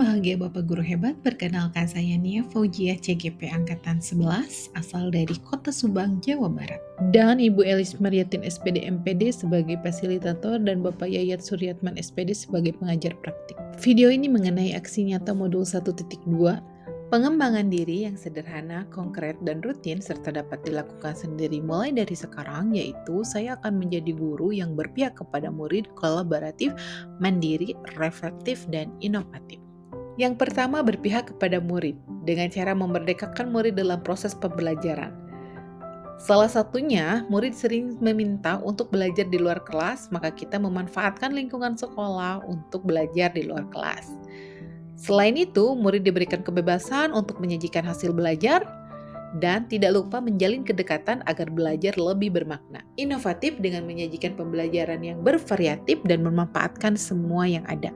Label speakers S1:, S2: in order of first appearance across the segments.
S1: bahagia Bapak Guru Hebat, perkenalkan saya Nia Faujiah CGP Angkatan 11, asal dari Kota Subang, Jawa Barat. Dan Ibu Elis Mariatin SPD MPD sebagai fasilitator dan Bapak Yayat Suryatman SPD sebagai pengajar praktik. Video ini mengenai aksi nyata modul 1.2, pengembangan diri yang sederhana, konkret, dan rutin serta dapat dilakukan sendiri mulai dari sekarang, yaitu saya akan menjadi guru yang berpihak kepada murid, kolaboratif, mandiri, reflektif, dan inovatif. Yang pertama, berpihak kepada murid dengan cara memerdekakan murid dalam proses pembelajaran. Salah satunya, murid sering meminta untuk belajar di luar kelas, maka kita memanfaatkan lingkungan sekolah untuk belajar di luar kelas. Selain itu, murid diberikan kebebasan untuk menyajikan hasil belajar dan tidak lupa menjalin kedekatan agar belajar lebih bermakna. Inovatif dengan menyajikan pembelajaran yang bervariatif dan memanfaatkan semua yang ada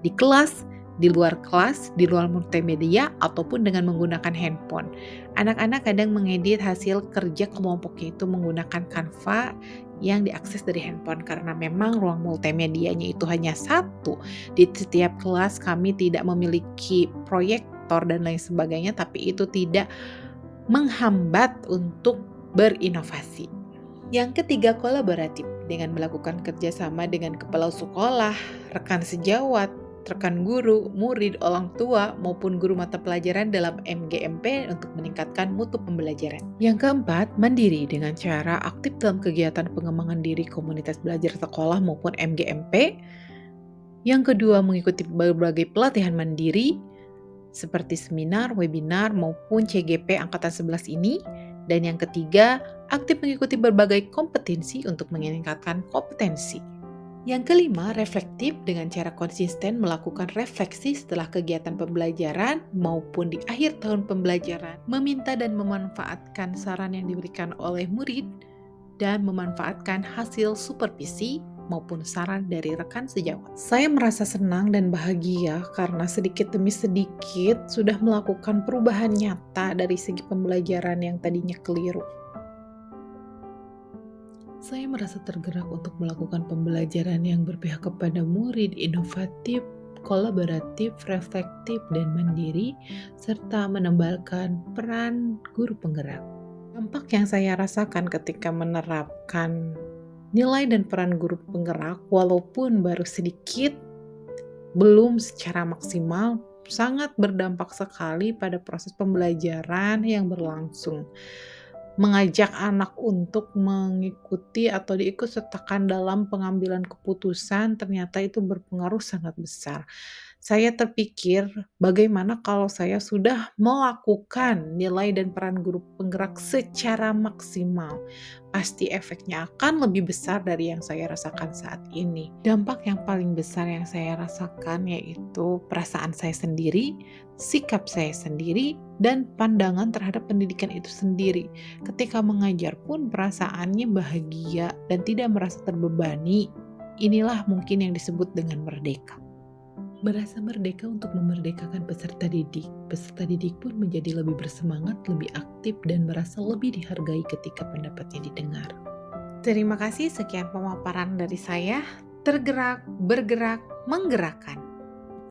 S1: di kelas, di luar kelas, di luar multimedia, ataupun dengan menggunakan handphone. Anak-anak kadang mengedit hasil kerja kelompoknya itu menggunakan Canva yang diakses dari handphone karena memang ruang multimedianya itu hanya satu. Di setiap kelas kami tidak memiliki proyektor dan lain sebagainya, tapi itu tidak menghambat untuk berinovasi. Yang ketiga, kolaboratif dengan melakukan kerjasama dengan kepala sekolah, rekan sejawat, rekan guru, murid, orang tua, maupun guru mata pelajaran dalam MGMP untuk meningkatkan mutu pembelajaran. Yang keempat, mandiri dengan cara aktif dalam kegiatan pengembangan diri komunitas belajar sekolah maupun MGMP. Yang kedua, mengikuti berbagai pelatihan mandiri seperti seminar, webinar, maupun CGP Angkatan 11 ini. Dan yang ketiga, aktif mengikuti berbagai kompetensi untuk meningkatkan kompetensi. Yang kelima, reflektif dengan cara konsisten melakukan refleksi setelah kegiatan pembelajaran maupun di akhir tahun pembelajaran, meminta dan memanfaatkan saran yang diberikan oleh murid, dan memanfaatkan hasil supervisi maupun saran dari rekan sejawat. Saya merasa senang dan bahagia karena sedikit demi sedikit sudah melakukan perubahan nyata dari segi pembelajaran yang tadinya keliru. Saya merasa tergerak untuk melakukan pembelajaran yang berpihak kepada murid, inovatif, kolaboratif, reflektif, dan mandiri, serta menebalkan peran guru penggerak. Dampak yang saya rasakan ketika menerapkan nilai dan peran guru penggerak, walaupun baru sedikit, belum secara maksimal, sangat berdampak sekali pada proses pembelajaran yang berlangsung. Mengajak anak untuk mengikuti atau diikutsertakan dalam pengambilan keputusan ternyata itu berpengaruh sangat besar. Saya terpikir bagaimana kalau saya sudah melakukan nilai dan peran guru penggerak secara maksimal. Pasti efeknya akan lebih besar dari yang saya rasakan saat ini. Dampak yang paling besar yang saya rasakan yaitu perasaan saya sendiri, sikap saya sendiri, dan pandangan terhadap pendidikan itu sendiri. Ketika mengajar pun perasaannya bahagia dan tidak merasa terbebani. Inilah mungkin yang disebut dengan merdeka. Merasa merdeka untuk memerdekakan peserta didik. Peserta didik pun menjadi lebih bersemangat, lebih aktif, dan merasa lebih dihargai ketika pendapatnya didengar. Terima kasih, sekian pemaparan dari saya. Tergerak, bergerak, menggerakkan.